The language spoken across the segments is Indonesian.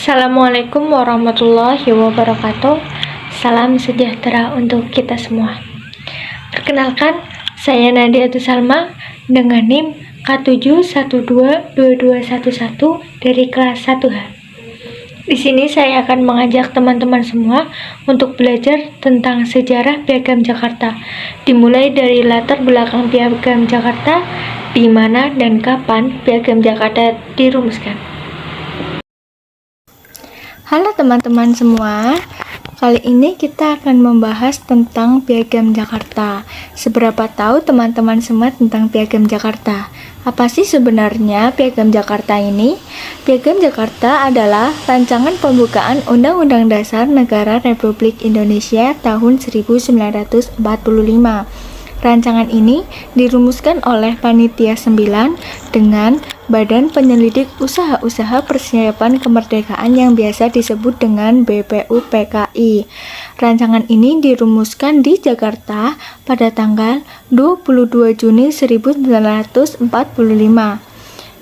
Assalamualaikum warahmatullahi wabarakatuh. Salam sejahtera untuk kita semua. Perkenalkan, saya Nadia Salma dengan NIM K7122211 dari kelas 1H. Di sini saya akan mengajak teman-teman semua untuk belajar tentang sejarah Piagam Jakarta, dimulai dari latar belakang Piagam Jakarta, di mana dan kapan Piagam Jakarta dirumuskan. Halo teman-teman semua, kali ini kita akan membahas tentang Piagam Jakarta. Seberapa tahu teman-teman semua tentang Piagam Jakarta? Apa sih sebenarnya Piagam Jakarta ini? Piagam Jakarta adalah rancangan pembukaan Undang-Undang Dasar Negara Republik Indonesia tahun 1945. Rancangan ini dirumuskan oleh Panitia 9 dengan Badan Penyelidik Usaha-Usaha Persiapan Kemerdekaan yang biasa disebut dengan BPUPKI. Rancangan ini dirumuskan di Jakarta pada tanggal 22 Juni 1945.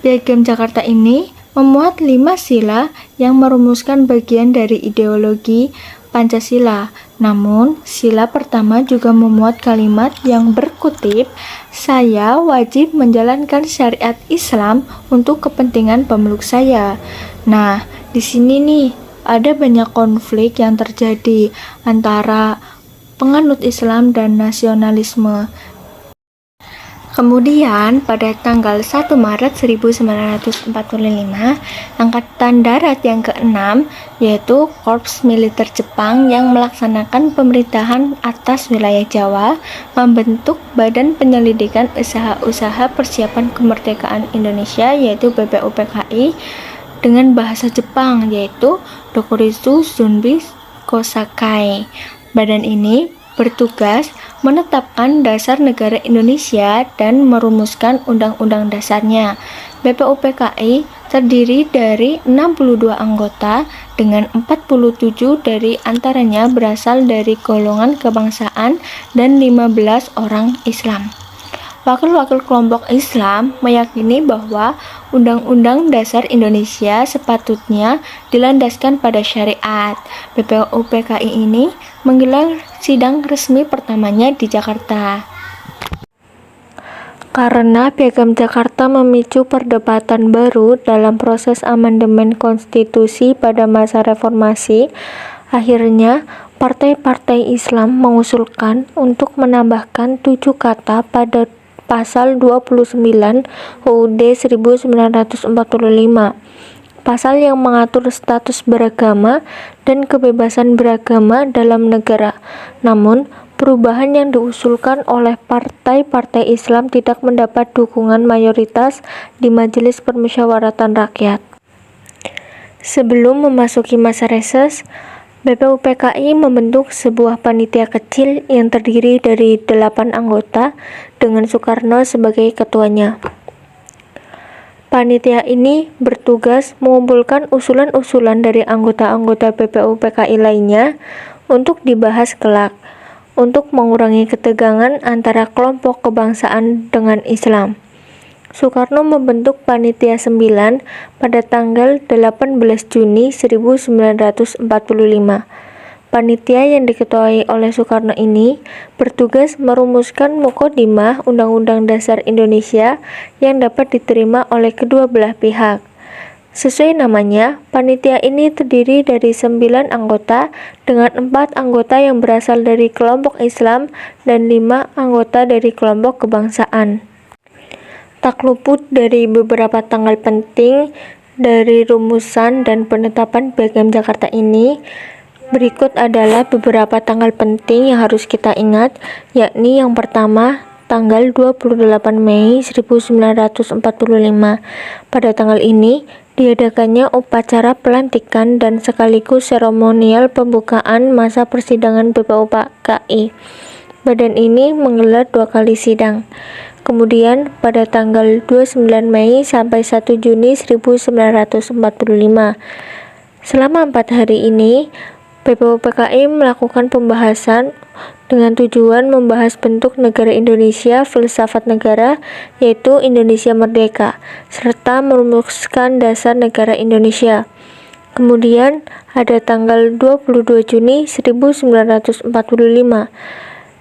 Piagam Jakarta ini memuat 5 sila yang merumuskan bagian dari ideologi Pancasila. Namun, sila pertama juga memuat kalimat yang berkutip, "Saya wajib menjalankan syariat Islam untuk kepentingan pemeluk saya." Nah, di sini nih ada banyak konflik yang terjadi antara penganut Islam dan nasionalisme. Kemudian, pada tanggal 1 Maret 1945, Angkatan Darat yang ke-6, yaitu Korps Militer Jepang yang melaksanakan pemerintahan atas wilayah Jawa, membentuk Badan Penyelidikan Usaha-Usaha Persiapan Kemerdekaan Indonesia, yaitu BPUPKI, dengan bahasa Jepang, yaitu Dokuritsu Zunbi Kosakai. Badan ini bertugas menetapkan dasar negara Indonesia dan merumuskan undang-undang dasarnya. BPUPKI terdiri dari 62 anggota dengan 47 dari antaranya berasal dari golongan kebangsaan dan 15 orang Islam. Wakil-wakil kelompok Islam meyakini bahwa Undang-Undang Dasar Indonesia sepatutnya dilandaskan pada syariat. BPUPKI ini menggelar sidang resmi pertamanya di Jakarta. Karena Piagam Jakarta memicu perdebatan baru dalam proses amandemen konstitusi pada masa reformasi, akhirnya partai-partai Islam mengusulkan untuk menambahkan 7 kata pada Pasal 29 UUD 1945, pasal yang mengatur status beragama dan kebebasan beragama dalam negara. Namun, perubahan yang diusulkan oleh partai-partai Islam tidak mendapat dukungan mayoritas di Majelis Permusyawaratan Rakyat. Sebelum memasuki masa reses, BPUPKI membentuk sebuah panitia kecil yang terdiri dari 8 anggota dengan Soekarno sebagai ketuanya. Panitia ini bertugas mengumpulkan usulan-usulan dari anggota-anggota BPUPKI lainnya untuk dibahas kelak, untuk mengurangi ketegangan antara kelompok kebangsaan dengan Islam. Soekarno membentuk Panitia 9 pada tanggal 18 Juni 1945. Panitia yang diketuai oleh Soekarno ini bertugas merumuskan Muqaddimah Undang-Undang Dasar Indonesia yang dapat diterima oleh kedua belah pihak. Sesuai namanya, panitia ini terdiri dari 9 anggota dengan 4 anggota yang berasal dari kelompok Islam dan 5 anggota dari kelompok kebangsaan. Tak luput dari beberapa tanggal penting dari rumusan dan penetapan Piagam Jakarta ini. Berikut adalah beberapa tanggal penting yang harus kita ingat, yakni yang pertama, tanggal 28 Mei 1945. Pada tanggal ini, diadakannya upacara pelantikan dan sekaligus seremonial pembukaan masa persidangan BPUPKI. Badan ini menggelar 2 kali sidang. Kemudian pada tanggal 29 Mei sampai 1 Juni 1945. Selama 4 hari ini, BPUPKI melakukan pembahasan dengan tujuan membahas bentuk negara Indonesia, filsafat negara, yaitu Indonesia Merdeka, serta merumuskan dasar negara Indonesia. Kemudian ada tanggal 22 Juni 1945.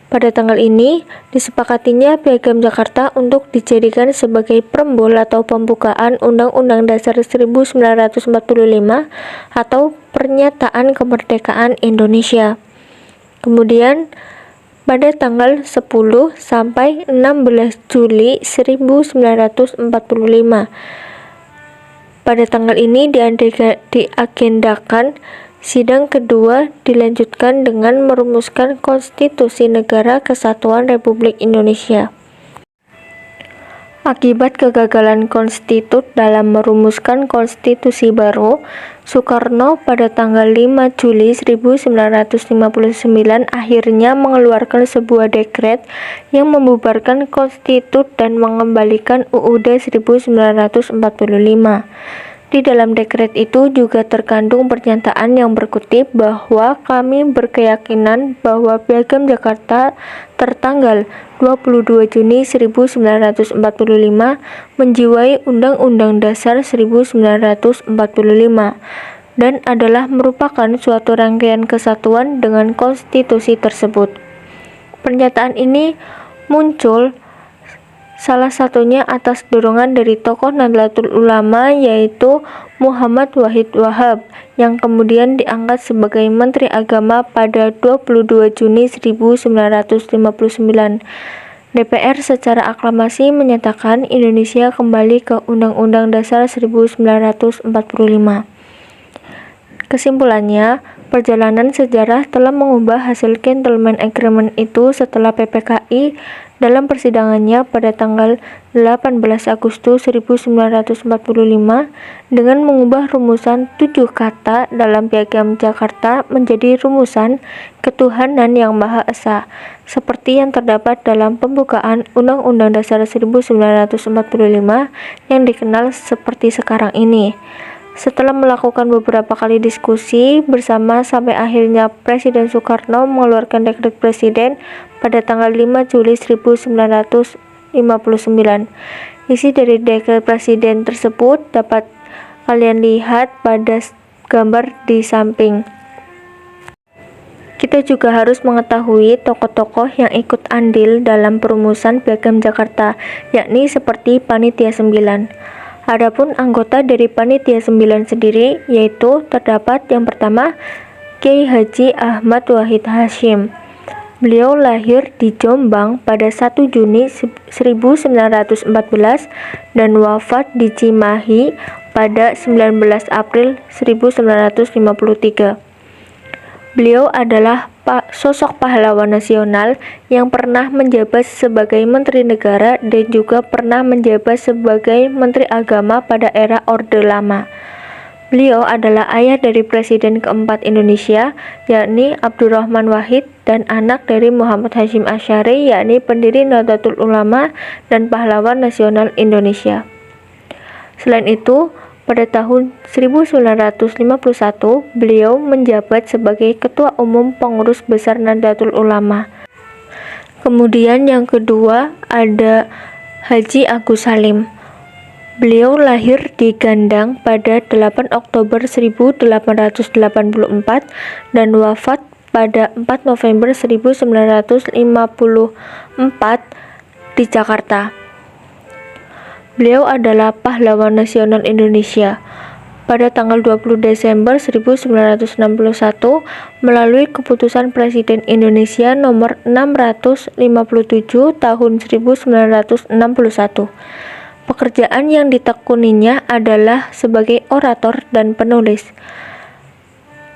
Pada tanggal ini, disepakatinya Piagam Jakarta untuk dijadikan sebagai perembul atau pembukaan Undang-Undang Dasar 1945 atau Pernyataan Kemerdekaan Indonesia. Kemudian, pada tanggal 10 sampai 16 Juli 1945. Pada tanggal ini diagendakan sidang kedua dilanjutkan dengan merumuskan Konstitusi Negara Kesatuan Republik Indonesia. Akibat kegagalan konstitut dalam merumuskan konstitusi baru, Soekarno pada tanggal 5 Juli 1959 akhirnya mengeluarkan sebuah dekret yang membubarkan konstitut dan mengembalikan UUD 1945. Di dalam dekret itu juga terkandung pernyataan yang berkutip bahwa kami berkeyakinan bahwa Piagam Jakarta tertanggal 22 Juni 1945 menjiwai Undang-Undang Dasar 1945 dan adalah merupakan suatu rangkaian kesatuan dengan konstitusi tersebut. Pernyataan ini muncul salah satunya atas dorongan dari tokoh Nahdlatul Ulama yaitu Muhammad Wahid Wahab yang kemudian diangkat sebagai Menteri Agama pada 22 Juni 1959. DPR secara aklamasi menyatakan Indonesia kembali ke Undang-Undang Dasar 1945. Kesimpulannya, perjalanan sejarah telah mengubah hasil Gentleman Agreement itu setelah PPKI dalam persidangannya pada tanggal 18 Agustus 1945 dengan mengubah rumusan 7 kata dalam Piagam Jakarta menjadi rumusan ketuhanan yang Maha Esa, seperti yang terdapat dalam pembukaan Undang-Undang Dasar 1945 yang dikenal seperti sekarang ini. Setelah melakukan beberapa kali diskusi bersama sampai akhirnya Presiden Soekarno mengeluarkan dekret presiden pada tanggal 5 Juli 1959. Isi dari dekret presiden tersebut dapat kalian lihat pada gambar di samping. Kita juga harus mengetahui tokoh-tokoh yang ikut andil dalam perumusan Piagam Jakarta, yakni seperti Panitia 9. Adapun anggota dari Panitia 9 sendiri yaitu terdapat yang pertama Kiai Haji Ahmad Wahid Hasyim. Beliau lahir di Jombang pada 1 Juni 1914 dan wafat di Cimahi pada 19 April 1953. Beliau adalah sosok pahlawan nasional yang pernah menjabat sebagai Menteri Negara dan juga pernah menjabat sebagai Menteri Agama pada era Orde Lama. Beliau adalah ayah dari Presiden keempat Indonesia, yakni Abdurrahman Wahid, dan anak dari Muhammad Hasyim Asy'ari, yakni pendiri Nahdlatul Ulama dan pahlawan nasional Indonesia. Selain itu, pada tahun 1951, beliau menjabat sebagai Ketua Umum Pengurus Besar Nahdlatul Ulama. Kemudian yang kedua ada Haji Agus Salim. Beliau lahir di Gandang pada 8 Oktober 1884 dan wafat pada 4 November 1954 di Jakarta. Beliau adalah pahlawan nasional Indonesia. Pada tanggal 20 Desember 1961 melalui keputusan Presiden Indonesia nomor 657 tahun 1961. Pekerjaan yang ditekuninya adalah sebagai orator dan penulis.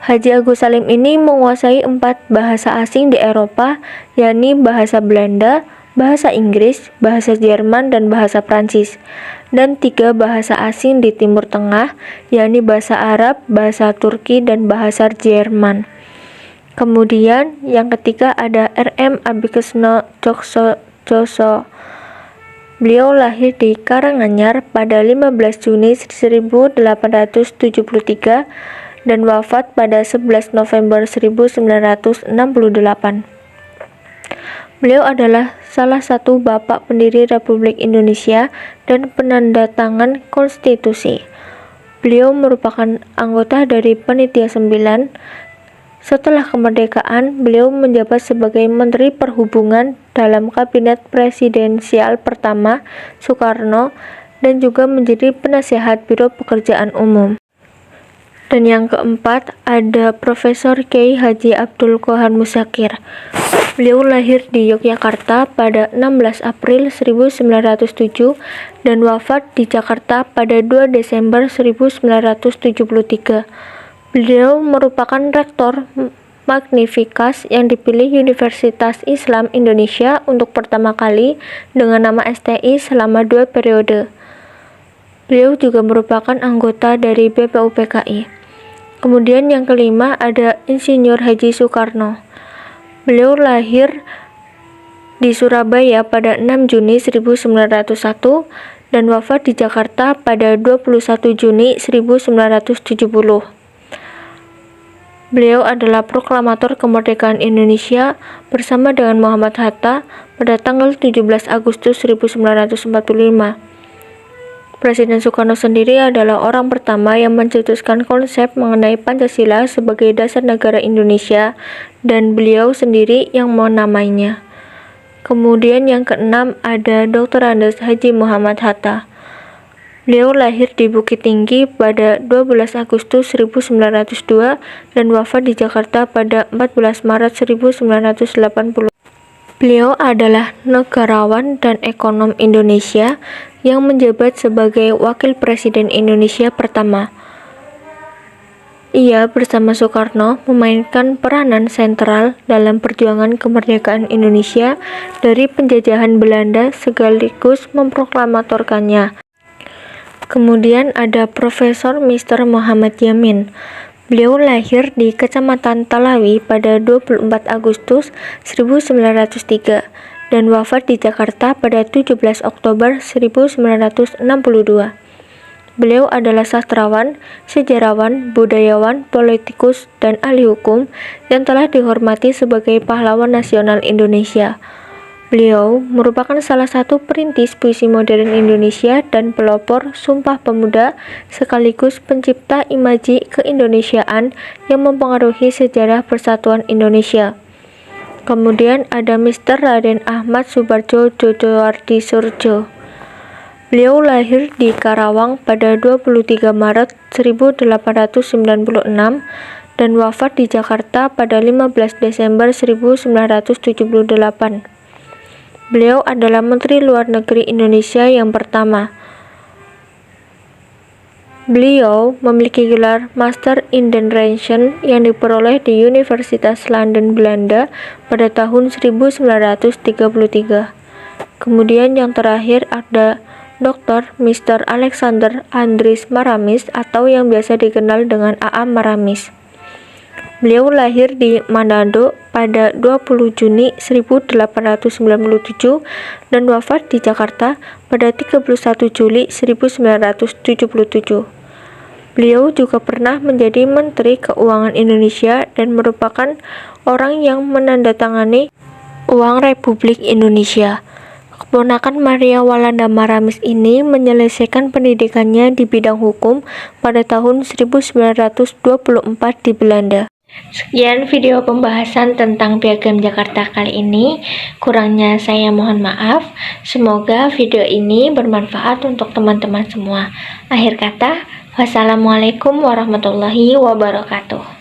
Haji Agus Salim ini menguasai 4 bahasa asing di Eropa, yakni bahasa Belanda, bahasa Inggris, bahasa Jerman, dan bahasa Prancis, dan 3 bahasa asing di Timur Tengah, yakni bahasa Arab, bahasa Turki, dan bahasa Jerman. Kemudian yang ketiga ada R.M. Abikesno Djoksojoso. Beliau lahir di Karanganyar pada 15 Juni 1873 dan wafat pada 11 November 1968. Beliau adalah salah satu bapak pendiri Republik Indonesia dan penanda tangan konstitusi. Beliau merupakan anggota dari Panitia 9. Setelah kemerdekaan, beliau menjabat sebagai Menteri Perhubungan dalam Kabinet Presidensial pertama Soekarno dan juga menjadi penasehat Biro Pekerjaan Umum. Dan yang keempat ada Profesor Kyai Haji Abdul Qohar Muzakir. Beliau lahir di Yogyakarta pada 16 April 1907 dan wafat di Jakarta pada 2 Desember 1973. Beliau merupakan rektor magnifikas yang dipilih Universitas Islam Indonesia untuk pertama kali dengan nama STI selama 2 periode. Beliau juga merupakan anggota dari BPUPKI. Kemudian yang kelima ada Insinyur Haji Soekarno. Beliau lahir di Surabaya pada 6 Juni 1901 dan wafat di Jakarta pada 21 Juni 1970. Beliau adalah proklamator kemerdekaan Indonesia bersama dengan Muhammad Hatta pada tanggal 17 Agustus 1945. Presiden Soekarno sendiri adalah orang pertama yang mencetuskan konsep mengenai Pancasila sebagai dasar negara Indonesia dan beliau sendiri yang menamainya. Kemudian yang keenam ada Dr. Andes Haji Muhammad Hatta. Beliau lahir di Bukit Tinggi pada 12 Agustus 1902 dan wafat di Jakarta pada 14 Maret 1980. Beliau adalah negarawan dan ekonom Indonesia yang menjabat sebagai Wakil Presiden Indonesia pertama. Ia bersama Soekarno memainkan peranan sentral dalam perjuangan kemerdekaan Indonesia dari penjajahan Belanda sekaligus memproklamatorkannya. Kemudian ada Profesor Mr. Muhammad Yamin. Beliau lahir di Kecamatan Talawi pada 24 Agustus 1903 dan wafat di Jakarta pada 17 Oktober 1962. Beliau adalah sastrawan, sejarawan, budayawan, politikus, dan ahli hukum yang telah dihormati sebagai pahlawan nasional Indonesia. Beliau merupakan salah satu perintis puisi modern Indonesia dan pelopor Sumpah Pemuda sekaligus pencipta imaji keindonesiaan yang mempengaruhi sejarah persatuan Indonesia. Kemudian ada Mr. Raden Ahmad Soebardjo Djojowardi Soerdjo. Beliau lahir di Karawang pada 23 Maret 1896 dan wafat di Jakarta pada 15 Desember 1978. Beliau adalah Menteri Luar Negeri Indonesia yang pertama. Beliau memiliki gelar Master in the Relation yang diperoleh di Universitas London, Belanda pada tahun 1933. Kemudian yang terakhir ada Dr. Mr. Alexander Andries Maramis atau yang biasa dikenal dengan A.A. Maramis. Beliau lahir di Manado pada 20 Juni 1897 dan wafat di Jakarta pada 31 Juli 1977. Beliau juga pernah menjadi Menteri Keuangan Indonesia dan merupakan orang yang menandatangani Uang Republik Indonesia. Keponakan Maria Walanda Maramis ini menyelesaikan pendidikannya di bidang hukum pada tahun 1924 di Belanda. Sekian video pembahasan tentang Piagam Jakarta kali ini. Kurangnya saya mohon maaf. Semoga video ini bermanfaat untuk teman-teman semua. Akhir kata, wassalamualaikum warahmatullahi wabarakatuh.